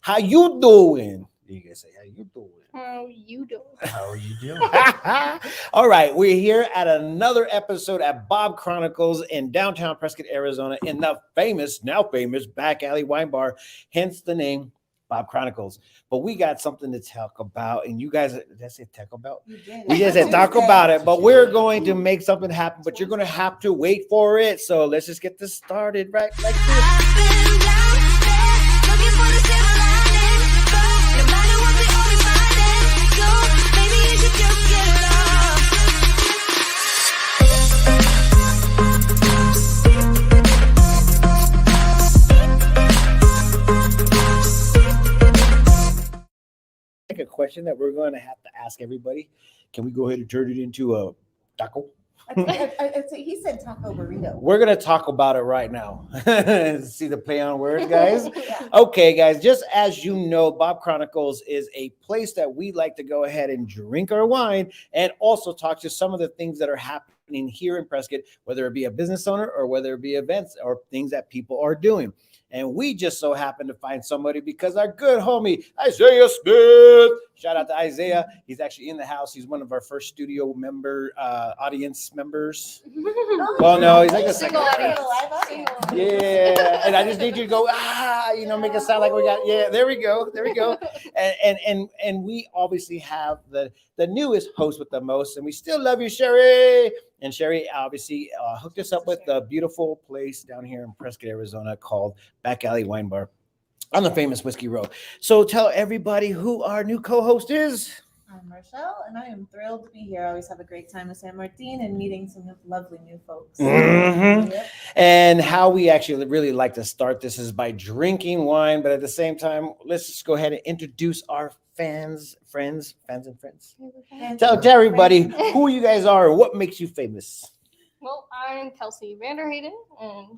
How you doing? You guys say, how you doing? How you doing? How are you doing? All right, we're here at another episode at B.A.W.B Chronicles in downtown Prescott, Arizona, in the now famous Back Alley Wine Bar, hence the name B.A.W.B Chronicles. But we got something to talk about, and you guys, did I say talk about? You did. We just said talk about it, but we're going to make something happen, but you're going to have to wait for it. So let's just get this started right like this. A question that we're going to have to ask everybody. Can we go ahead and turn it into a taco? He said taco burrito. We're going to talk about it right now. See the play on words, guys? Yeah. Okay, guys, just as you know, B.A.W.B Chronicles is a place that we like to go ahead and drink our wine and also talk to some of the things that are happening here in Prescott, whether it be a business owner or whether it be events or things that people are doing. And we just so happen to find somebody because our good homie, Isaiah Smith, shout out to Isaiah. He's actually in the house. He's one of our first studio member, audience members. Well, no, he's like a second. Yeah, and I just need you to go, make it sound like we got, there we go. And we obviously have the newest host with the most, and we still love you, Sherry. And Sherry obviously hooked us up with a beautiful place down here in Prescott, Arizona called Back Alley Wine Bar on the famous Whiskey Row. So tell everybody who our new co-host is. I'm Rochelle, and I am thrilled to be here. I always have a great time with San Martin and meeting some lovely new folks. Mm-hmm. Yep. And how we actually really like to start this is by drinking wine, but at the same time, let's just go ahead and introduce our fans and friends. Tell everybody who you guys are and what makes you famous. Well, I'm Kelsey Vanderhayden, and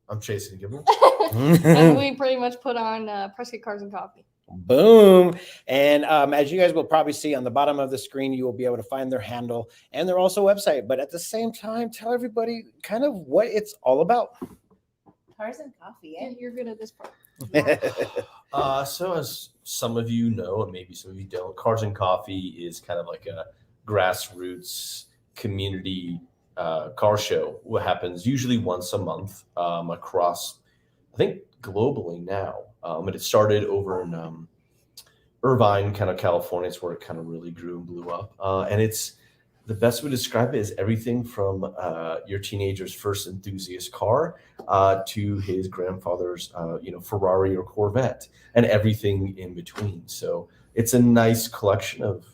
I'm Jason Gibble. and we pretty much put on Prescott Cars and Coffee. Boom. And as you guys will probably see on the bottom of the screen, you will be able to find their handle and their also website. But at the same time, tell everybody kind of what it's all about. Cars and coffee, Yeah, you're good at this part. So as some of you know, and maybe some of you don't, Cars and Coffee is kind of like a grassroots community car show. What happens usually once a month across, I think, globally now. And it started over in Irvine, kind of California. It's where it kind of really grew and blew up. And it's the best way to describe it is everything from your teenager's first enthusiast car to his grandfather's, Ferrari or Corvette, and everything in between. So it's a nice collection of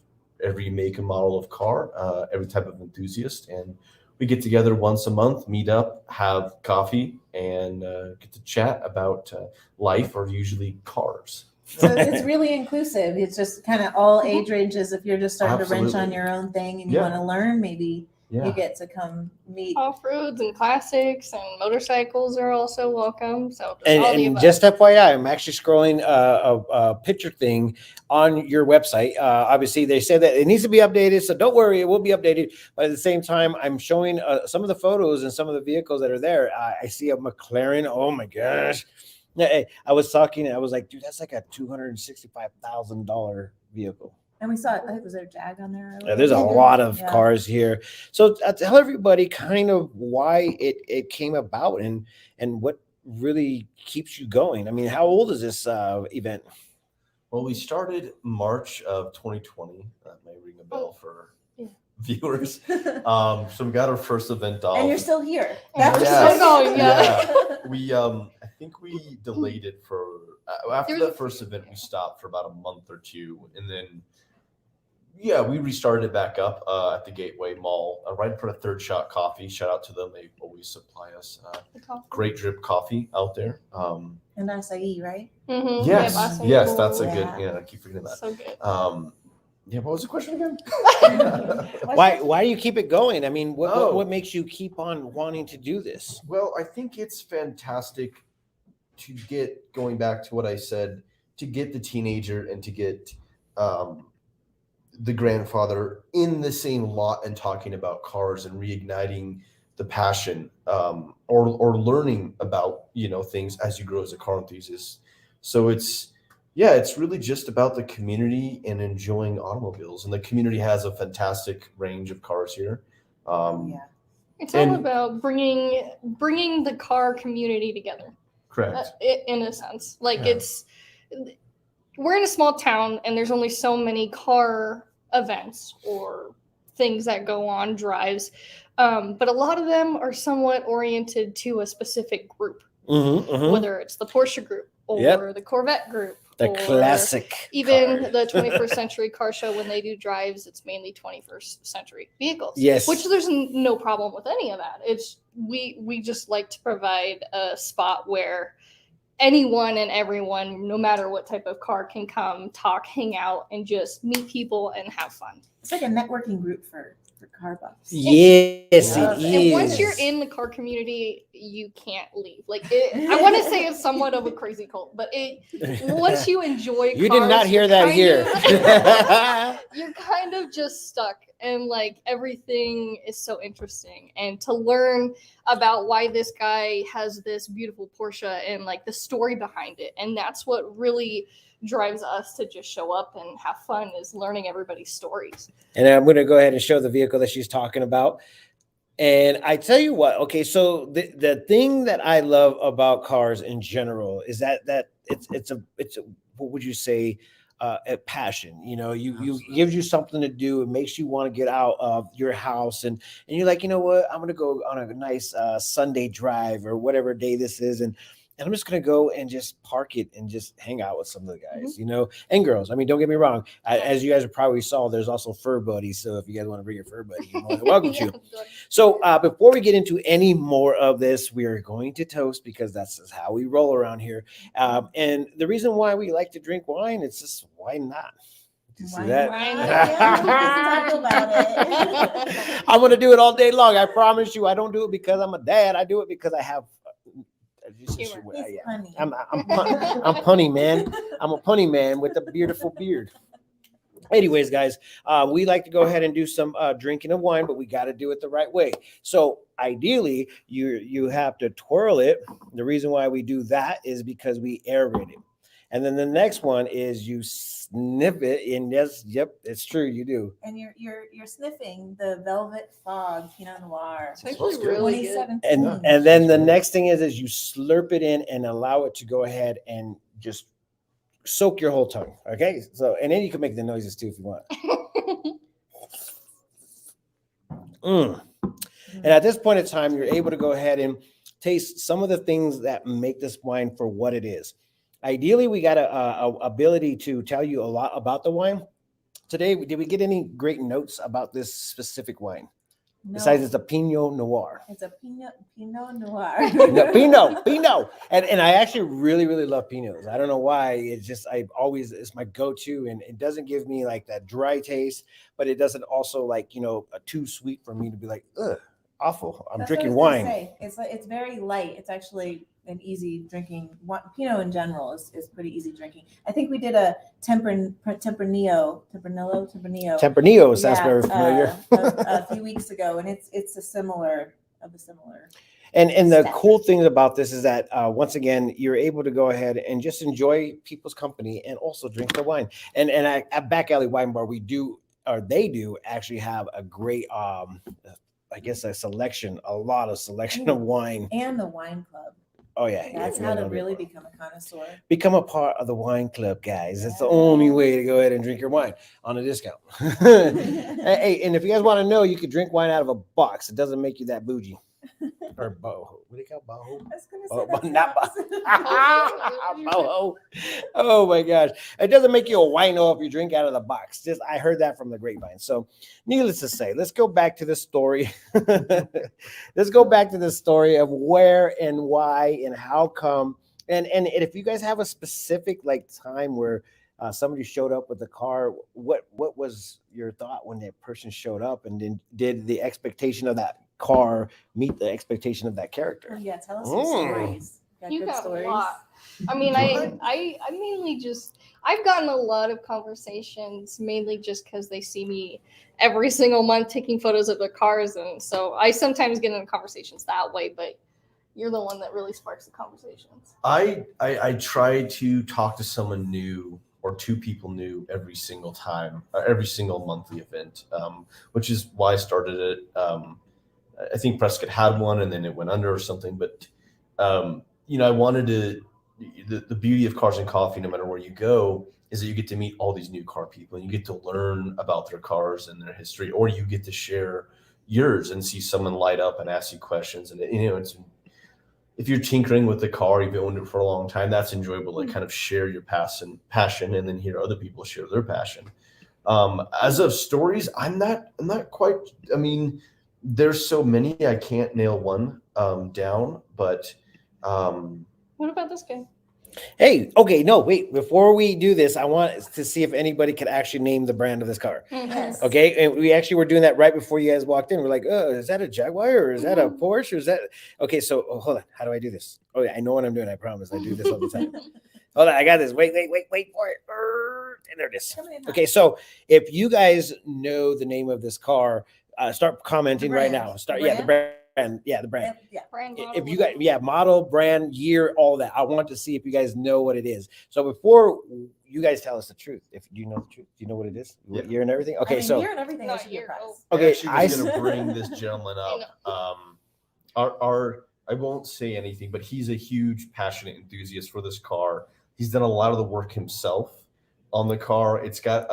every make and model of car, every type of enthusiast, and we get together once a month, meet up, have coffee, and get to chat about life or usually cars. So it's really inclusive. It's just kind of all age ranges. If you're just starting Absolutely. to wrench on your own thing and you want to learn, maybe you get to come meet. Off-roads and classics and motorcycles are also welcome. So And just FYI, I'm actually scrolling a picture thing on your website. Obviously, they said that it needs to be updated, so don't worry, it will be updated. But at the same time, I'm showing some of the photos and some of the vehicles that are there. I see a McLaren. Oh my gosh. I was talking, I was like, dude, that's like a $265,000 vehicle. And we saw, I think, was there a Jag on there? Yeah, there's a lot of cars here. So tell everybody kind of why it came about and what really keeps you going. I mean, how old is this event? Well, we started March of 2020. That may ring a bell for viewers. So we got our first event off. And you're still here. That's Yes. still going, We I think we delayed it for after that first event. We stopped for about a month or two, and then we restarted it back up at the Gateway Mall right in front of Third Shot Coffee. Shout out to them; they always supply us great drip coffee out there. And acai, right? Mm-hmm. Yes, that's a good. Yeah. I keep forgetting that. So good. What was the question again? Why do you keep it going? I mean, what makes you keep on wanting to do this? Well, I think it's fantastic to get, going back to what I said, to get the teenager and to get the grandfather in the same lot and talking about cars and reigniting the passion or learning about, things as you grow as a car enthusiast. So it's Yeah, it's really just about the community and enjoying automobiles. And the community has a fantastic range of cars here. Yeah. It's all And- about bringing the car community together. Correct. In a sense, like Yeah. we're in a small town and there's only so many car events or things that go on, drives, but a lot of them are somewhat oriented to a specific group, whether it's the Porsche group or Yep. the Corvette group, The or classic. even car. the 21st century car show. When they do drives, it's mainly 21st century vehicles. Yes. Which there's no problem with any of that. It's we just like to provide a spot where anyone and everyone, no matter what type of car, can come, talk, hang out, and just meet people and have fun. It's like a networking group for car buffs. Yes, Yeah. it is. And once you're in the car community, you can't leave. Like I want to say it's somewhat of a crazy cult, but once you enjoy You cars, did not hear you're that kind here. of- you're kind of just stuck, and like everything is so interesting. And to learn about why this guy has this beautiful Porsche and like the story behind it, and that's what really drives us to just show up and have fun, is learning everybody's stories. And I'm going to go ahead and show the vehicle that she's talking about. And I tell you what, okay, so the thing that I love about cars in general is that it's a what would you say, a passion. You know, you gives you something to do. It makes you want to get out of your house, and you're like, you know what, I'm going to go on a nice Sunday drive or whatever day this is, and I'm just going to go and just park it and just hang out with some of the guys, you know, and girls. I mean, don't get me wrong. As you guys probably saw, there's also fur buddies. So if you guys want to bring your fur buddy, you're more than welcome to. So before we get into any more of this, we are going to toast, because that's just how we roll around here. And the reason why we like to drink wine, it's just, why not? You see that? Yeah, talk about it. I'm going to do it all day long. I promise you. I don't do it because I'm a dad. I do it because I have He's funny. I'm punny, man. I'm a punny man with a beautiful beard. Anyways, guys, we like to go ahead and do some drinking of wine, but we got to do it the right way. So ideally, you have to twirl it. The reason why we do that is because we aerate it. And then the next one is you sniff it, and yes, yep, it's true, you do. And you're sniffing the Velvet Fog Pinot Noir. It's actually really good. 2017. And then the next thing is you slurp it in and allow it to go ahead and just soak your whole tongue. Okay, so and then you can make the noises too if you want. And at this point in time, you're able to go ahead and taste some of the things that make this wine for what it is. Ideally, we got a ability to tell you a lot about the wine. Today, did we get any great notes about this specific wine? No, Besides, it's a Pinot Noir. it's a Pinot Noir. No, Pinot. And I actually really, really love Pinots. I don't know why. It's just, it's my go-to, and it doesn't give me like that dry taste, but it doesn't also like, you know, too sweet for me to be like, ugh, awful. I'm That's drinking what I was wine. gonna say. It's very light. It's actually an easy drinking. Pinot in general is pretty easy drinking. I think we did a Tempranillo. Tempranillo sounds very familiar. A few weeks ago, and it's a similar. And the Stature. cool thing about this is that once again, you're able to go ahead and just enjoy people's company and also drink their wine. And at Back Alley Wine Bar, they do actually have a great I guess a lot of selection of wine. And the wine club. Oh yeah. That's how to really become a connoisseur. Become a part of the wine club, guys. It's the only way to go ahead and drink your wine on a discount. Hey, and if you guys want to know, you can drink wine out of a box. It doesn't make you that bougie. Or boho. What do you call boho? I was gonna Oh, say that's not the boho. Oh my gosh. It doesn't make you a wino if you drink out of the box. I heard that from the grapevine. So needless to say, let's go back to the story. Let's go back to the story of where and why and how come. And if you guys have a specific like time where somebody showed up with the car, what was your thought when that person showed up, and then did the expectation of that car meet the expectation of that character? Oh, yeah, tell us some stories. You good got stories. a lot. I mean, I mainly I've gotten a lot of conversations mainly just because they see me every single month taking photos of their cars, and so I sometimes get into conversations that way. But you're the one that really sparks the conversations. I try to talk to someone new or two people new every single time, every single monthly event, which is why I started it. I think Prescott had one and then it went under or something, but I wanted to. The beauty of Cars and Coffee, no matter where you go, is that you get to meet all these new car people and you get to learn about their cars and their history, or you get to share yours and see someone light up and ask you questions. And it's if you're tinkering with the car, you've owned it for a long time, that's enjoyable to kind of share your passion and then hear other people share their passion. As of stories, I'm not quite, I mean, there's so many, I can't nail one down, but What about this guy? Hey, okay, no, wait. Before we do this, I want to see if anybody could actually name the brand of this car. Yes. Okay, and we actually were doing that right before you guys walked in. We're like, oh, is that a Jaguar or is that a Porsche or is that? Okay, so hold on. How do I do this? Oh yeah, I know what I'm doing. I promise. I do this all the time. Hold on, I got this. Wait for it. And there it is. Okay, so if you guys know the name of this car, start commenting right now. The brand. Yeah, the brand. Yeah. Brand, model, If you got model, brand, year, all that. I want to see if you guys know what it is. So before you guys tell us the truth, if you know the truth, do you know what it is? Yeah. What year and everything? Okay, I mean, so year and everything Not is your year, price. okay, I was going to bring this gentleman up. I won't say anything, but he's a huge, passionate enthusiast for this car. He's done a lot of the work himself on the car. It's got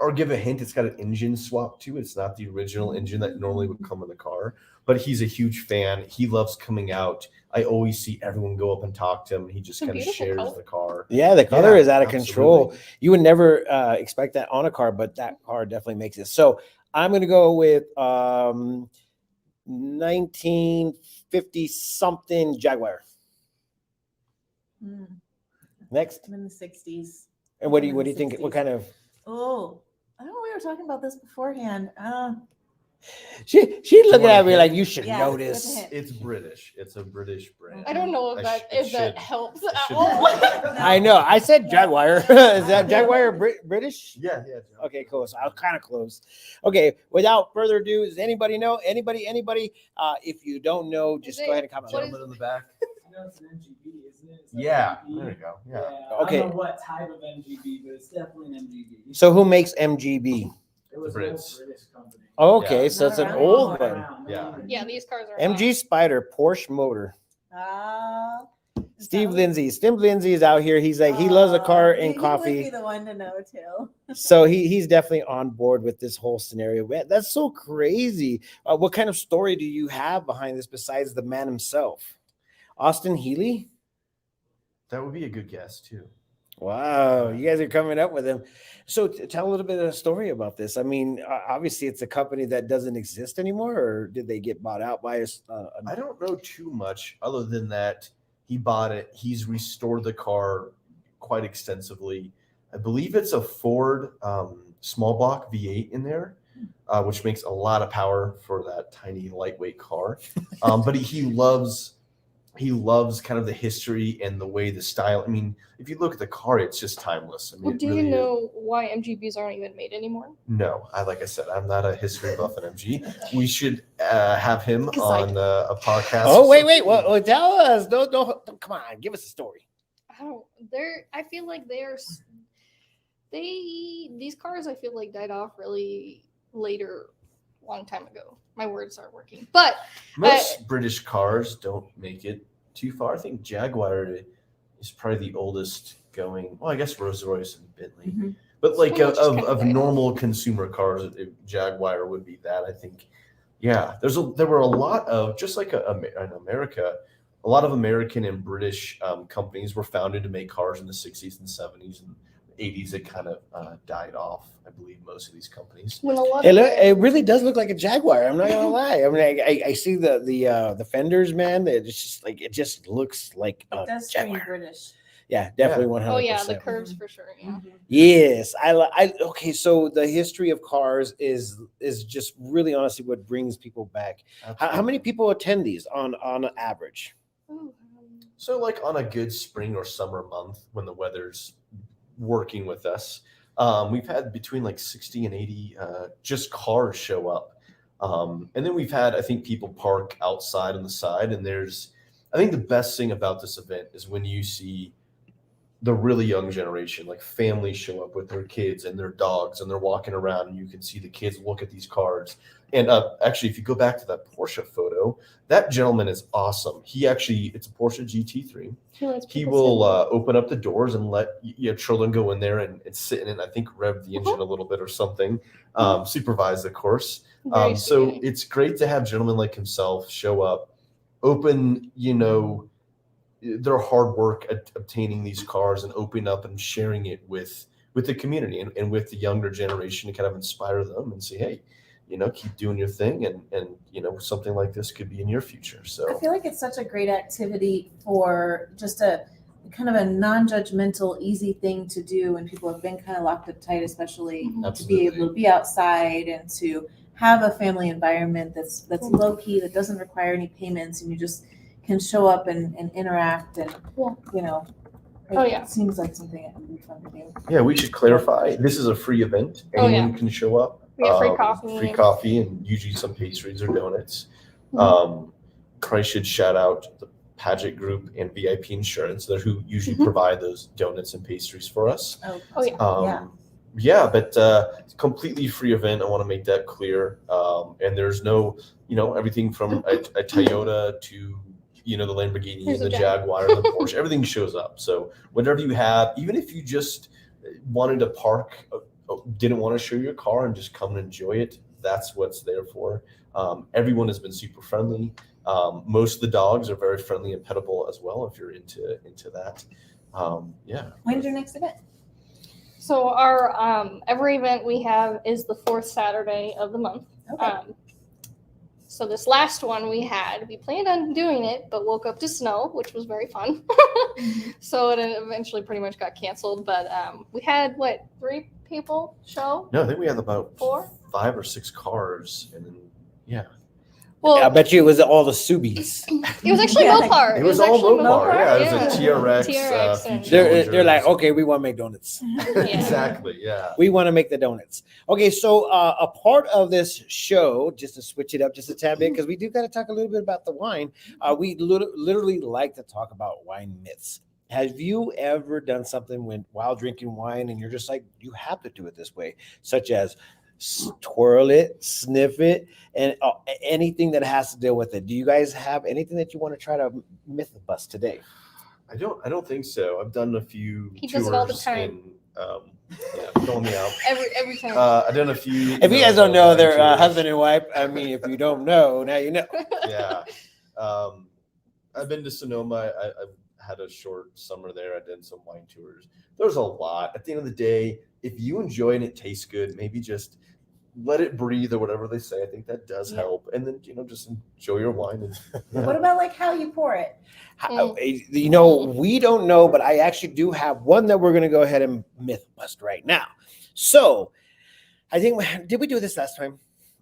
or give a hint, it's got an engine swap too. It's not the original engine that normally would come in the car, but he's a huge fan. He loves coming out. I always see everyone go up and talk to him. He just kind of shares color. the car. yeah, the color is out of control. Absolutely. You would never expect that on a car, but that car definitely makes it. So I'm going to go with 1950 something Jaguar. Next, I'm in the 60s. and what do you think? What kind of? Oh, I don't know. We were talking about this beforehand. She looking want a at me hint? like you should Yeah, know with a this. hint. It's British. It's a British brand. I don't know if I that sh- it should- helps it at should all. I know. I said Jaguar. Is that Jaguar British? Yeah. Okay, cool. So I was kind of close. Okay, without further ado, does anybody know? Anybody? If you don't know, just Is go it- ahead and comment. what Gentleman in the back. I know it's an MGB, isn't it? Is that Yeah. MGB? There you go. Yeah. Okay. I don't know what type of MGB, but it's definitely an MGB. So who makes MGB? It was The an old Brits. British company. Okay, Yeah. so it's an Not old Not one. around, not Yeah. even- Yeah, these cars are MG Spider, Porsche motor. Is Steve that Lindsay. Steve Lindsay is out here. He's like, he loves a car and He would coffee. be the one to know too. So he's definitely on board with this whole scenario. Man, that's so crazy. What kind of story do you have behind this besides the man himself? Austin Healy? That would be a good guess too. Wow, you guys are coming up with him. So tell a little bit of a story about this. I mean, obviously it's a company that doesn't exist anymore, or did they get bought out by us? I don't know too much other than that he bought it. He's restored the car quite extensively. I believe it's a Ford small block V8 in there, which makes a lot of power for that tiny lightweight car. But he loves kind of the history and the way the style. I mean, if you look at the car, it's just timeless. I mean, Well, it do really you is. know why MGBs aren't even made anymore? No, like I said, I'm not a history buff in MG. We should have him 'Cause I on a podcast. Oh, or wait. something. Well, tell us. Don't, come on. Give us a story. I feel like these cars I feel like died off really later, long time ago. My words aren't working. But Most British cars don't make it too far. I think Jaguar is probably the oldest going. Well, I guess Rolls Royce and Bentley, Mhm. but like Well, just kind of of normal consumer cars, Jaguar would be that. I think. Yeah, there were a lot of, just like in America, a lot of American and British companies were founded to make cars in the 60s and 70s and 80s. It kind of died off, I believe, most of these companies. when a lot It really does look like a Jaguar. I'm not gonna lie. I mean, I see the fenders, man. It's just like it just looks like a It does scream Jaguar. British. Yeah, definitely 100%. oh yeah, the curves for sure. Yeah. Yes, okay. So the history of cars is just really honestly what brings people back. How many people attend these on average? Ooh, So, like on a good spring or summer month when the weather's working with us, we've had between like 60 and 80 just cars show up. And then we've had, I think, people park outside on the side. And I think the best thing about this event is when you see the really young generation, like families show up with their kids and their dogs, and they're walking around, and you can see the kids look at these cars. And actually, if you go back to that Porsche photo, that gentleman is awesome. It's a Porsche GT3. He will open up the doors and let children go in there and sit in it. I think rev the engine a little bit or something, supervised, of course. So it's great to have gentlemen like himself show up, open, their hard work at obtaining these cars and opening up and sharing it with the community and with the younger generation to kind of inspire them and say, hey, keep doing your thing, and something like this could be in your future. So I feel like it's such a great activity for just a kind of a non-judgmental, easy thing to do when people have been kind of locked up tight, especially to be able to be outside and to have a family environment that's low key, that doesn't require any payments, and you just can show up and interact, and it seems like something that would be fun to do. Yeah, we should clarify. This is a free event. Anyone can show up. We have free coffee. Free coffee and usually some pastries or donuts. Probably should shout out the Paget Group and VIP Insurance. They're who usually provide those donuts and pastries for us. But it's a completely free event. I want to make that clear. And there's no, everything from a Toyota to the Lamborghini and the Jaguar and the Porsche, everything shows up. So whatever you have, even if you just wanted to park, didn't want to show your car and just come and enjoy it, that's what's there for. Everyone has been super friendly. Most of the dogs are very friendly and pettable as well, if you're into that. When's your next event? So our every event we have is the fourth Saturday of the month. Okay. So this last one we planned on doing it, but woke up to snow, which was very fun. So it eventually pretty much got canceled. But we had 3 people show? No, I think we had about 4, 5 or 6 cars, and then Well, I bet you it was all the Subies. it was actually Mopar. It was all actually Mopar. Yeah, it was a TRX. TRX and- They're like, okay, we want to make donuts. Exactly. Yeah. We want to make the donuts. Okay, so a part of this show, just to switch it up just a tad bit, because we do got to talk a little bit about the wine. We literally like to talk about wine myths. Have you ever done something while drinking wine and you're just like, you have to do it this way, such as twirl it, sniff it, and anything that has to deal with it? Do you guys have anything that you want to try to myth bust today? I don't think so. I've done a few He tours does it all the time. and filling me out. Every time. I've done a few. If you guys don't know, they're tours. husband and wife. I mean, if you don't know, now you know. Yeah. I've been to Sonoma. I've had a short summer there. I did some wine tours. There's a lot. At the end of the day, if you enjoy and it tastes good, maybe just let it breathe or whatever they say. I think that does help. And then, just enjoy your wine. And, What about how you pour it? We don't know, but I actually do have one that we're going to go ahead and myth bust right now. So I think, did we do this last time?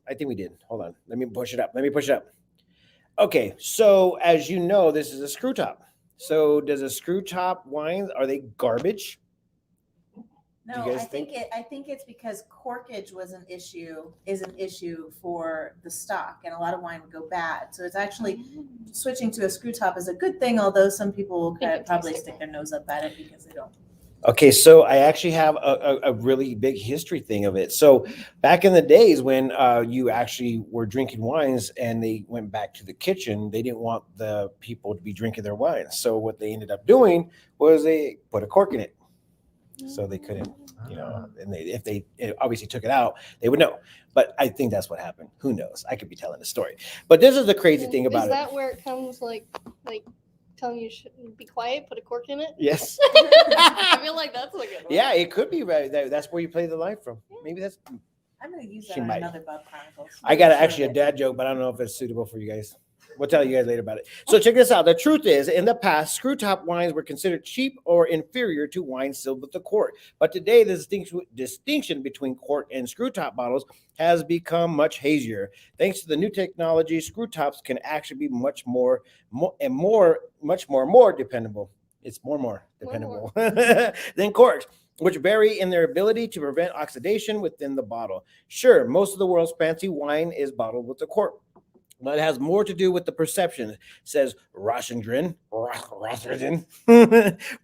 I think we did. Hold on. Let me push it up. Okay. So as you know, this is a screw top. So does a screw top wines, are they garbage? No, I think it's because corkage is an issue for the stock, and a lot of wine would go bad. So it's actually switching to a screw top is a good thing, although some people will probably stick their nose up at it because they don't. Okay, so I actually have a really big history thing of it. So back in the days when you actually were drinking wines and they went back to the kitchen, they didn't want the people to be drinking their wines. So what they ended up doing was they put a cork in it. So they couldn't, and if they obviously took it out, they would know. But I think that's what happened. Who knows? I could be telling a story. But this is the crazy thing about it. Is that where it comes like telling you should be quiet, put a cork in it? Yes. I feel like that's a good one. Yeah, it could be right. That's where you play the line from. Maybe that's. I'm going to use that on another B.A.W.B Chronicles. I got actually a dad joke, but I don't know if it's suitable for you guys. We'll tell you guys later about it. So check this out. The truth is, in the past, screw top wines were considered cheap or inferior to wines filled with the cork. But today, the distinction between cork and screw top bottles has become much hazier. Thanks to the new technology, screw tops can actually be much more dependable. It's more More. dependable than corks, which vary in their ability to prevent oxidation within the bottle. Sure, most of the world's fancy wine is bottled with a cork, but it has more to do with the perception, says Rosendrin,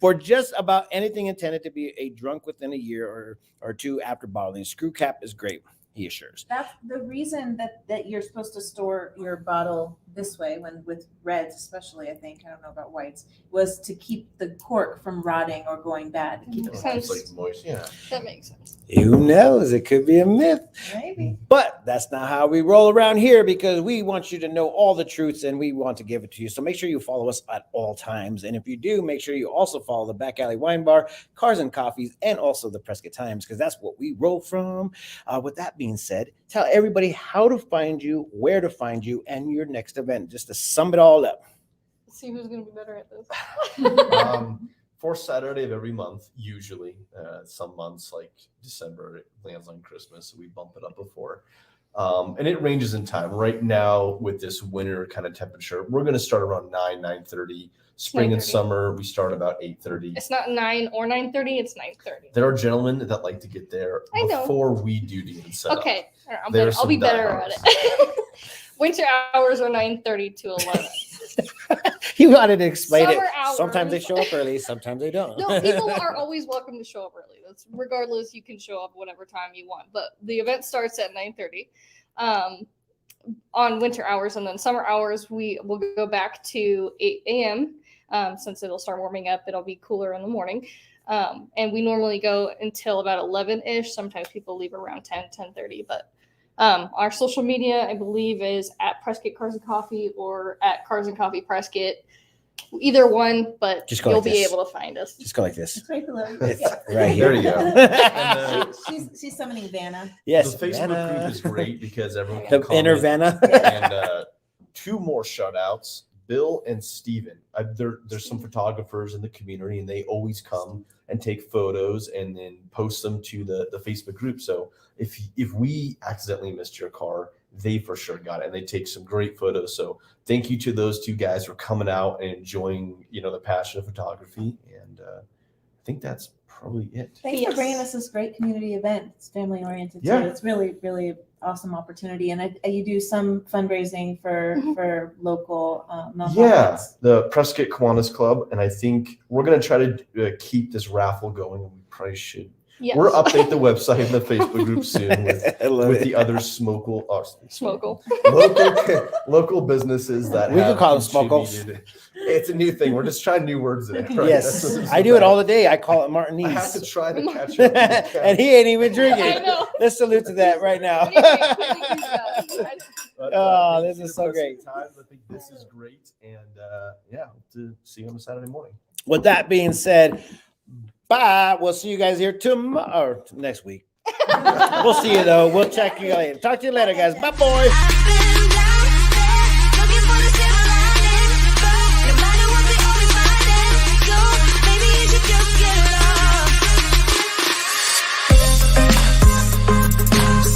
for just about anything intended to be a drunk within a year or two after bottling. Screw cap is great, he assures. That's the reason that you're supposed to store your bottle this way, when with reds especially, I think, I don't know about whites, was to keep the cork from rotting or going bad. To keep it Sense. It's like moist. Yeah. That makes sense. Who knows? It could be a myth. maybe. But that's not how we roll around here, because we want you to know all the truths and we want to give it to you. So make sure you follow us at all times. And if you do, make sure you also follow the Back Alley Wine Bar, Cars and Coffees, and also the Prescott Times, because that's what we roll from. With that being said, tell everybody how to find you, where to find you, and your next event, just to sum it all up. Let's see who's going to be better at this. Fourth Saturday of every month, usually. Some months like December, it lands on Christmas, so we bump it up before. And it ranges in time. Right now, with this winter kind of temperature, we're going to start around 9:30. Spring and 9:30. summer, we start about 8:30. It's not 9 or 9:30. It's 9:30. There are gentlemen that like to get there I know. before we do to get set up. Okay, all right, There's I'll be some better diehards. at it. Winter hours are 9:30 to 11. You wanted to explain Summer it. Sometimes they hours. show up early, sometimes they don't. No, people are always welcome to show up early. That's regardless. You can show up whatever time you want, but the event starts at 9:30 on winter hours, and then summer hours we will go back to 8 a.m. Since it'll start warming up, it'll be cooler in the morning. And we normally go until about 11-ish. Sometimes people leave around 10:30, but our social media, I believe, is at Prescott Cars and Coffee or at Cars and Coffee Prescott. Either one, but Just go you'll like be this. able to find us. Just go like this. It's right below you. It's Yeah. right here. There you go. And She's summoning Vanna. Yes. the Facebook Vanna. group is great because everyone can The inner comment. Vanna. And two more shout outs, Bill and Steven. There's some photographers in the community, and they always come and take photos and then post them to the Facebook group. So if we accidentally missed your car, they for sure got it, and they take some great photos. So thank you to those two guys for coming out and enjoying the passion of photography. And I think that's probably it. Thanks Yes. for bringing us this great community event. It's family oriented Yeah. too. It's really, really awesome opportunity. And you do some fundraising for local nonprofits. Yeah, the Prescott Kiwanis Club, and I think we're going to try to keep this raffle going. We probably should. Yes. We'll update the website and the Facebook group soon with, I love with it. the other local businesses that We can have call them smokles. contributed. It's a new thing. We're just trying new words in it. Right? Yes, That's what it's I do it about. all the day. I call it I have Martinez. to try to catch up. And he ain't even I drinking. know. Let's salute to that right now. But, Oh, thank this you is for so Prescott great. Times. I think this is great, and yeah, hope to see you on a Saturday morning. With that being said, bye. We'll see you guys here tomorrow or next week. We'll see you though. We'll check you later. Talk to you later, guys. Bye, boys.